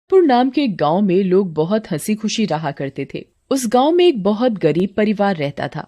पुर नाम के एक गांव में लोग बहुत हंसी खुशी रहा करते थे। उस गांव में एक बहुत गरीब परिवार रहता था।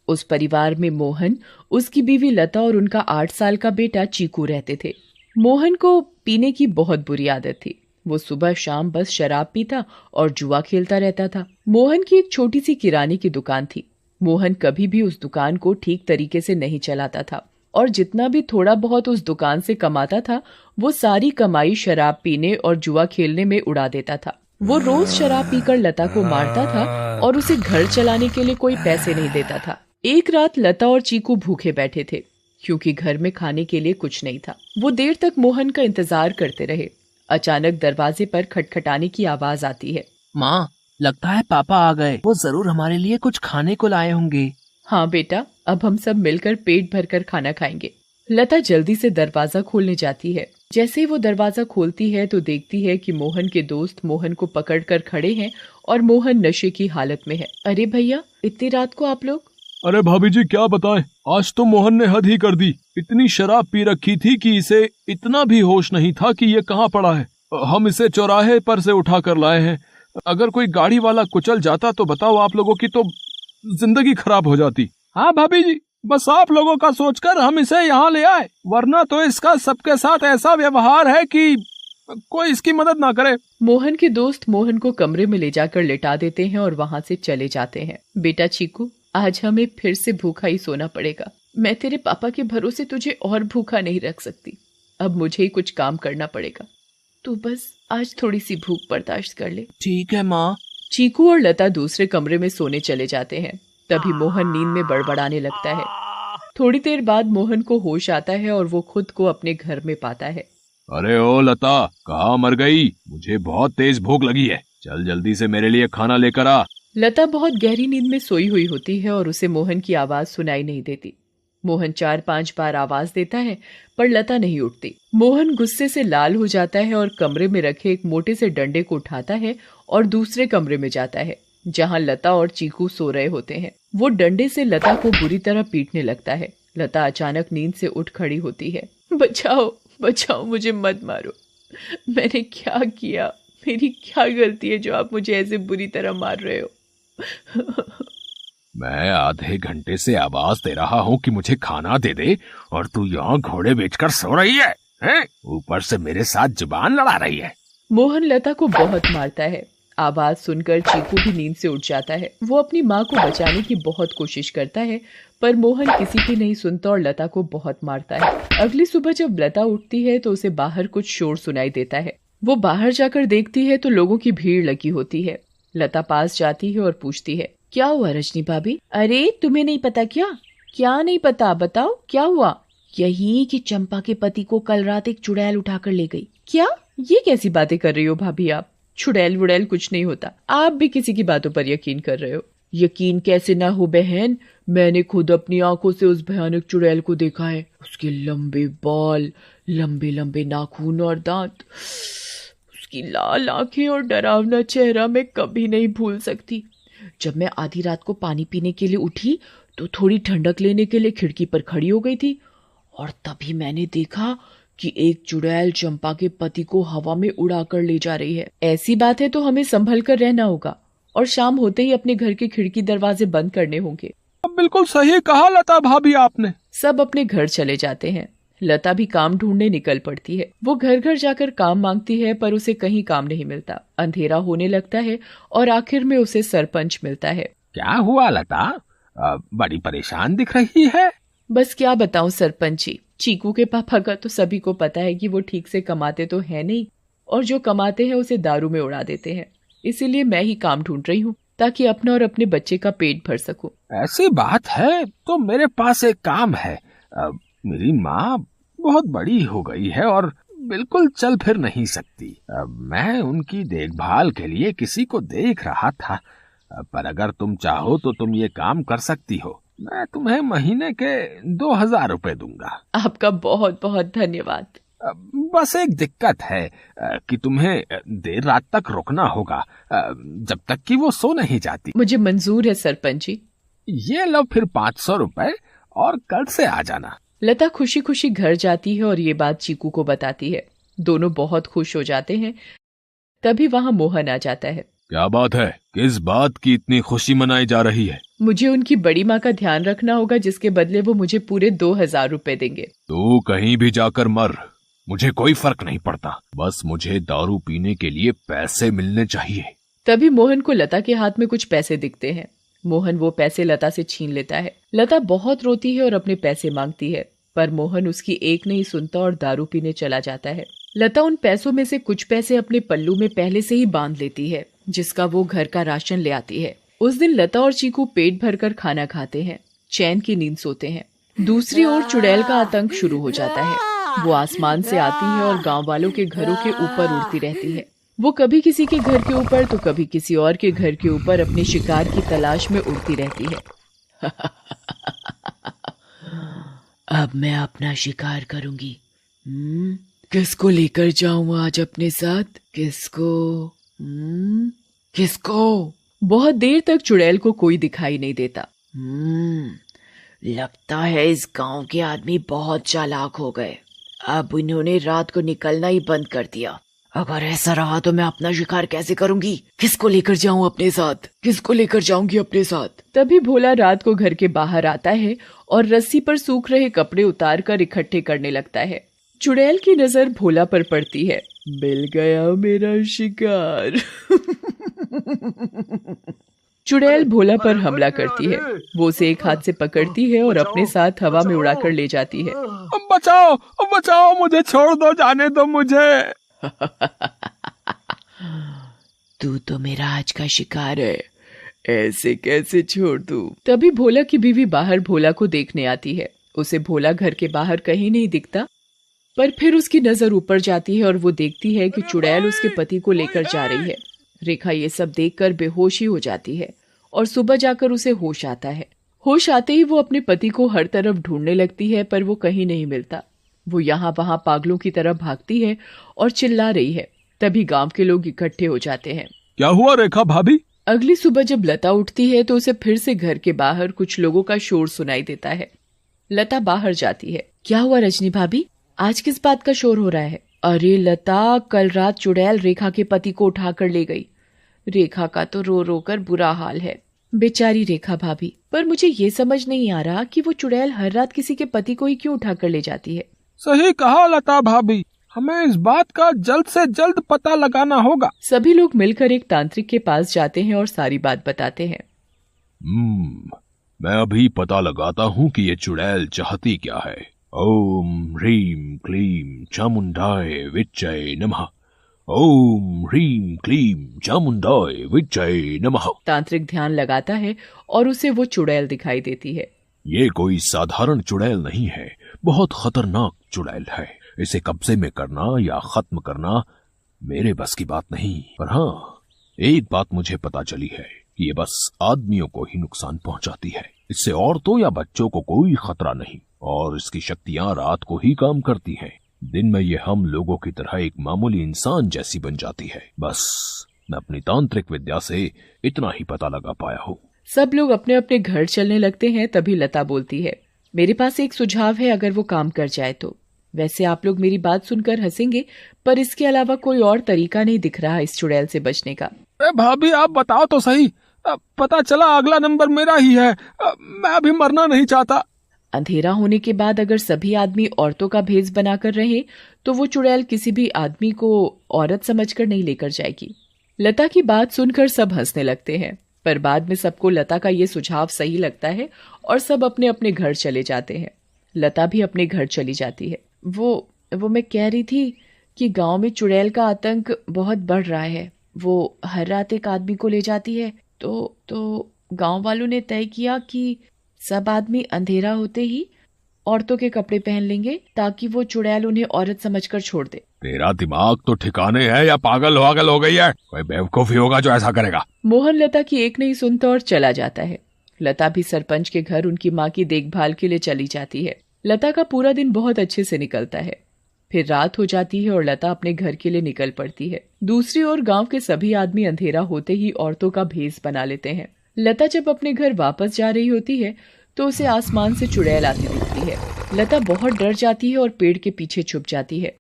उस परिवार में मोहन, उसकी बीवी लता और उनका 8 साल का बेटा चीकू रहते थे। मोहन को पीने की बहुत बुरी आदत थी। वो सुबह शाम बस शराब पीता और जुआ खेलता रहता था। मोहन की एक छोटी सी किराने की दुकान थी। मोहन कभी भी उस दुकान को ठीक तरीके से नहीं चलाता था और जितना भी थोड़ा बहुत उस दुकान से कमाता था वो सारी कमाई शराब पीने और जुआ खेलने में उड़ा देता था। वो रोज शराब पीकर लता को मारता था और उसे घर चलाने के लिए कोई पैसे नहीं देता था। एक रात लता और चीकू भूखे बैठे थे क्योंकि घर में खाने के लिए कुछ नहीं था। वो देर तक मोहन का इंतजार करते रहे। अचानक दरवाजे पर खटखटाने की आवाज आती है। माँ, लगता है पापा आ गए। वो जरूर हमारे लिए कुछ खाने को लाए होंगे। हाँ बेटा, अब हम सब मिलकर पेट भरकर खाना खाएंगे। लता जल्दी से दरवाजा खोलने जाती है। जैसे ही वो दरवाजा खोलती है तो देखती है कि मोहन के दोस्त मोहन को पकड़कर खड़े हैं और मोहन नशे की हालत में है। अरे भैया, इतनी रात को आप लोग? अरे भाभी जी, क्या बताएं, आज तो मोहन ने हद ही कर दी। इतनी शराब पी रखी थी कि इसे इतना भी होश नहीं था कि ये कहाँ पड़ा है। हम इसे चौराहे पर से उठा कर लाए हैं। अगर कोई गाड़ी वाला कुचल जाता तो बताओ, आप लोगों की तो जिंदगी खराब हो जाती। हाँ भाभी जी, बस आप लोगों का सोचकर हम इसे यहाँ ले आए, वरना तो इसका सबके साथ ऐसा व्यवहार है कि कोई इसकी मदद ना करे। मोहन के दोस्त मोहन को कमरे में ले जाकर लिटा देते हैं और वहाँ से चले जाते हैं। बेटा चीकू, आज हमें फिर से भूखा ही सोना पड़ेगा। मैं तेरे पापा के भरोसे तुझे और भूखा नहीं रख सकती। अब मुझे ही कुछ काम करना पड़ेगा। तू बस आज थोड़ी सी भूख बर्दाश्त कर ले। ठीक है माँ। चीकू और लता दूसरे कमरे में सोने चले जाते हैं। तभी मोहन नींद में बड़बड़ाने लगता है। थोड़ी देर बाद मोहन को होश आता है और वो खुद को अपने घर में पाता है। अरे ओ लता, कहाँ मर गई? मुझे बहुत तेज भूख लगी है, चल जल्दी से मेरे लिए खाना लेकर आ। लता बहुत गहरी नींद में सोई हुई होती है और उसे मोहन की आवाज सुनाई नहीं देती। मोहन 4-5 बार आवाज देता है पर लता नहीं उठती। मोहन गुस्से से लाल हो जाता है और कमरे में रखे एक मोटे से डंडे को उठाता है और दूसरे कमरे में जाता है जहां लता और चीकू सो रहे होते हैं। वो डंडे से लता को बुरी तरह पीटने लगता है। लता अचानक नींद से उठ खड़ी होती है। बचाओ बचाओ, मुझे मत मारो। मैंने क्या किया? मेरी क्या गलती है जो आप मुझे ऐसे बुरी तरह मार रहे हो? मैं आधे घंटे से आवाज दे रहा हूँ कि मुझे खाना दे दे और तू यहाँ घोड़े बेचकर सो रही है, हैं? ऊपर से मेरे साथ जुबान लड़ा रही है। मोहन लता को बहुत मारता है। आवाज सुनकर चीकू भी नींद से उठ जाता है। वो अपनी माँ को बचाने की बहुत कोशिश करता है पर मोहन किसी की नहीं सुनता और लता को बहुत मारता है। अगली सुबह जब लता उठती है तो उसे बाहर कुछ शोर सुनाई देता है। वो बाहर जाकर देखती है तो लोगों की भीड़ लगी होती है। लता पास जाती है और पूछती है, क्या हुआ रजनी भाभी? अरे तुम्हें नहीं पता क्या? क्या नहीं पता, बताओ क्या हुआ? यही कि चंपा के पति को कल रात एक चुड़ैल उठाकर ले गई। क्या? ये कैसी बातें कर रही हो भाभी आप? चुड़ैल वुड़ैल कुछ नहीं होता। आप भी किसी की बातों पर यकीन कर रहे हो। यकीन कैसे ना हो बहन, मैंने खुद अपनी आंखों से उस भयानक चुड़ैल को देखा है। उसके लंबे बाल, लंबे लंबे नाखून और दांत, उसकी लाल आंखें और डरावना चेहरा मैं कभी नहीं भूल सकती। जब मैं आधी रात को पानी पीने के लिए उठी तो थोड़ी ठंडक लेने के लिए खिड़की पर खड़ी हो गई थी और तभी मैंने देखा कि एक चुड़ैल चंपा के पति को हवा में उड़ाकर ले जा रही है। ऐसी बात है तो हमें संभल कर रहना होगा और शाम होते ही अपने घर के खिड़की दरवाजे बंद करने होंगे। अब बिल्कुल सही कहा लता भाभी आपने। सब अपने घर चले जाते हैं। लता भी काम ढूंढने निकल पड़ती है। वो घर घर जाकर काम मांगती है पर उसे कहीं काम नहीं मिलता। अंधेरा होने लगता है और आखिर में उसे सरपंच मिलता है। क्या हुआ लता? बड़ी परेशान दिख रही है। बस क्या बताऊं सरपंच जी, चीकू के पापा का तो सभी को पता है कि वो ठीक से कमाते तो है नहीं और जो कमाते हैं उसे दारू में उड़ा देते हैं। इसीलिए मैं ही काम ढूंढ रही हूँ ताकि अपना और अपने बच्चे का पेट भर सकूं। ऐसी बात है तो मेरे पास एक काम है। मेरी माँ बहुत बड़ी हो गई है और बिल्कुल चल फिर नहीं सकती। मैं उनकी देखभाल के लिए किसी को देख रहा था, पर अगर तुम चाहो तो तुम ये काम कर सकती हो। मैं तुम्हें महीने के 2000 रुपए दूंगा। आपका बहुत बहुत धन्यवाद। बस एक दिक्कत है कि तुम्हें देर रात तक रुकना होगा, जब तक कि वो सो नहीं जाती। मुझे मंजूर है सरपंच जी। ये लो फिर 500 रुपए और कल से आ जाना। लता खुशी खुशी घर जाती है और ये बात चीकू को बताती है। दोनों बहुत खुश हो जाते हैं। तभी वहाँ मोहन आ जाता है। क्या बात है? किस बात की इतनी खुशी मनाई जा रही है? मुझे उनकी बड़ी माँ का ध्यान रखना होगा, जिसके बदले वो मुझे पूरे 2000 रुपए देंगे। तू कहीं भी जाकर मर, मुझे कोई फर्क नहीं पड़ता, बस मुझे दारू पीने के लिए पैसे मिलने चाहिए। तभी मोहन को लता के हाथ में कुछ पैसे दिखते हैं। मोहन वो पैसे लता से छीन लेता है। लता बहुत रोती है और अपने पैसे मांगती है, पर मोहन उसकी एक नहीं सुनता और दारू पीने चला जाता है। लता उन पैसों में से कुछ पैसे अपने पल्लू में पहले से ही बांध लेती है, जिसका वो घर का राशन ले आती है। उस दिन लता और चीकू पेट भरकर खाना खाते हैं, चैन की नींद सोते हैं। दूसरी ओर चुड़ैल का आतंक शुरू हो जाता है। वो आसमान से आती है और गांव वालों के घरों के ऊपर उड़ती रहती है। वो कभी किसी के घर के ऊपर तो कभी किसी और के घर के ऊपर अपने शिकार की तलाश में उड़ती रहती है। अब मैं अपना शिकार करूंगी। किसको लेकर जाऊं आज अपने साथ? किसको? बहुत देर तक चुड़ैल को कोई दिखाई नहीं देता। लगता है इस गांव के आदमी बहुत चालाक हो गए। अब इन्होंने रात को निकलना ही बंद कर दिया। अगर ऐसा रहा तो मैं अपना शिकार कैसे करूंगी? किसको लेकर जाऊं अपने साथ? किसको लेकर जाऊंगी अपने साथ? तभी भोला रात को घर के बाहर आता है और रस्सी पर सूख रहे कपड़े उतार कर इकट्ठे करने लगता है। चुड़ैल की नजर भोला पर पड़ती है। मिल गया मेरा शिकार। चुड़ैल भोला पर हमला करती है। वो उसे एक हाथ से पकड़ती है और अपने साथ हवा में उड़ाकर ले जाती है। बचाओ, बचाओ, मुझे छोड़ दो, जाने दो मुझे। तू तो मेरा आज का शिकार है, ऐसे कैसे छोड़ दूं? तभी भोला की बीवी बाहर भोला को देखने आती है। उसे भोला घर के बाहर कहीं नहीं दिखता, पर फिर उसकी नजर ऊपर जाती है और वो देखती है कि चुड़ैल उसके पति को लेकर जा रही है। रेखा ये सब देखकर बेहोश ही हो जाती है और सुबह जाकर उसे होश आता है। होश आते ही वो अपने पति को हर तरफ ढूंढने लगती है, पर वो कहीं नहीं मिलता। वो यहाँ वहाँ पागलों की तरह भागती है और चिल्ला रही है। तभी गांव के लोग इकट्ठे हो जाते हैं। क्या हुआ रेखा भाभी? अगली सुबह जब लता उठती है तो उसे फिर से घर के बाहर कुछ लोगों का शोर सुनाई देता है। लता बाहर जाती है। क्या हुआ रजनी भाभी, आज किस बात का शोर हो रहा है? अरे लता, कल रात चुड़ैल रेखा के पति को उठाकर ले गई। रेखा का तो रो रो कर बुरा हाल है। बेचारी रेखा भाभी, पर मुझे ये समझ नहीं आ रहा कि वो चुड़ैल हर रात किसी के पति को ही क्यों उठाकर ले जाती है। सही कहा लता भाभी, हमें इस बात का जल्द से जल्द पता लगाना होगा। सभी लोग मिलकर एक तांत्रिक के पास जाते हैं और सारी बात बताते हैं। मैं अभी पता लगाता हूँ कि ये चुड़ैल चाहती क्या है। ओम ह्रीम क्लीम चामुंडाय विच्चय नमः। ओम ह्रीम क्लीम चामुंडाय विच्चय नमः। तांत्रिक ध्यान लगाता है और उसे वो चुड़ैल दिखाई देती है। ये कोई साधारण चुड़ैल नहीं है, बहुत खतरनाक चुड़ैल है। इसे कब्जे में करना या खत्म करना मेरे बस की बात नहीं। पर हाँ, एक बात मुझे पता चली है कि ये बस आदमियों को ही नुकसान पहुंचाती है। इससे औरतों या बच्चों को कोई खतरा नहीं और इसकी शक्तियां रात को ही काम करती हैं। दिन में ये हम लोगों की तरह एक मामूली इंसान जैसी बन जाती है। बस मैं अपनी तांत्रिक विद्या से इतना ही पता लगा पाया हूँ। सब लोग अपने अपने घर चलने लगते हैं। तभी लता बोलती है, मेरे पास एक सुझाव है, अगर वो काम कर जाए तो। वैसे आप लोग मेरी बात सुनकर हंसेंगे, पर इसके अलावा कोई और तरीका नहीं दिख रहा इस चुड़ैल से बचने का। भाभी आप बताओ तो सही, पता चला अगला नंबर मेरा ही है। मैं अभी मरना नहीं चाहता। अंधेरा होने के बाद अगर सभी आदमी औरतों का भेष बनाकर रहे तो वो चुड़ैल किसी भी आदमी को औरत समझकर नहीं लेकर जाएगी। लता की बात सुनकर सब हंसने लगते हैं, पर बाद में सबको लता का ये सुझाव सही लगता है और सब अपने अपने घर चले जाते हैं। लता भी अपने घर चली जाती है। वो मैं कह रही थी कि गांव में चुड़ैल का आतंक बहुत बढ़ रहा है। वो हर रात एक आदमी को ले जाती है। तो गांव वालों ने तय किया कि सब आदमी अंधेरा होते ही औरतों के कपड़े पहन लेंगे ताकि वो चुड़ैल उन्हें औरत समझकर छोड़ दे। तेरा दिमाग तो ठिकाने है या पागल हो गई है? कोई बेवकूफी होगा जो ऐसा करेगा। मोहन लता की एक नहीं सुनता और चला जाता है। लता भी सरपंच के घर उनकी माँ की देखभाल के लिए चली जाती है। लता का पूरा दिन बहुत अच्छे से निकलता है। फिर रात हो जाती है और लता अपने घर के लिए निकल पड़ती है। दूसरी ओर गांव के सभी आदमी अंधेरा होते ही औरतों का भेष बना लेते हैं। लता जब अपने घर वापस जा रही होती है तो उसे आसमान से चुड़ैल आती दिखती है। लता बहुत डर जाती है और पेड़ के पीछे छुप जाती है।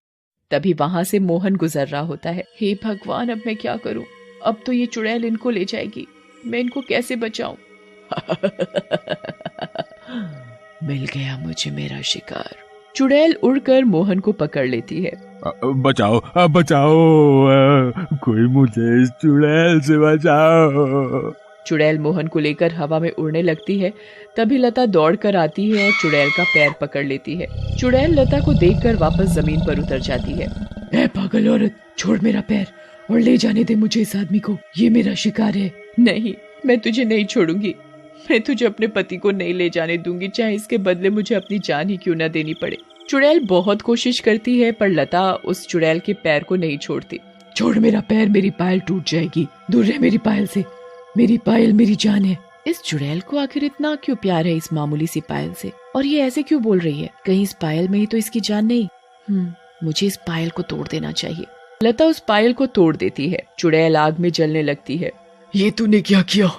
तभी वहां से मोहन गुजर रहा होता है। हे भगवान, अब मैं क्या करूं? अब तो ये चुड़ैल इनको ले जाएगी, मैं इनको कैसे बचाऊं? मिल गया मुझे मेरा शिकार। चुड़ैल उड़कर मोहन को पकड़ लेती है। बचाओ बचाओ, कोई मुझे इस चुड़ैल से बचाओ। चुड़ैल मोहन को लेकर हवा में उड़ने लगती है। तभी लता दौड़कर आती है और चुड़ैल का पैर पकड़ लेती है। चुड़ैल लता को देखकर वापस जमीन पर उतर जाती है। ऐ पागल औरत, छोड़ मेरा पैर और ले जाने दे मुझे इस आदमी को, ये मेरा शिकार है। नहीं, मैं तुझे नहीं छोड़ूंगी, मैं तुझे अपने पति को नहीं ले जाने दूंगी, चाहे इसके बदले मुझे अपनी जान ही क्यों न देनी पड़े। चुड़ैल बहुत कोशिश करती है पर लता उस चुड़ैल के पैर को नहीं छोड़ती। छोड़ मेरा पैर, मेरी पायल टूट जाएगी, दूर रह मेरी पायल से, मेरी पायल मेरी जान है। इस चुड़ैल को आखिर इतना क्यों प्यार है इस मामूली सी पायल से, और ये ऐसे क्यों बोल रही है? कहीं इस पायल में ही तो इसकी जान नहीं? मुझे इस पायल को तोड़ देना चाहिए। लता उस पायल को तोड़ देती है। चुड़ैल आग में जलने लगती है। ये तूने क्या किया?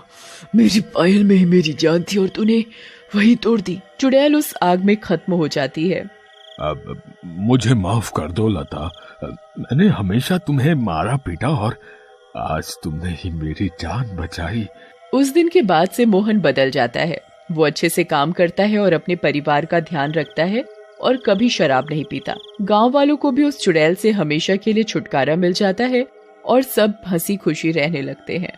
मेरी पायल में ही मेरी जान थी और तूने वही तोड़ दी। चुड़ैल उस आग में खत्म हो जाती है। अब मुझे माफ कर दो लता, मैंने हमेशा तुम्हें मारा पीटा और आज तुमने ही मेरी जान बचाई। उस दिन के बाद से मोहन बदल जाता है। वो अच्छे से काम करता है और अपने परिवार का ध्यान रखता है और कभी शराब नहीं पीता। गांव वालों को भी उस चुड़ैल से हमेशा के लिए छुटकारा मिल जाता है और सब हंसी खुशी रहने लगते हैं।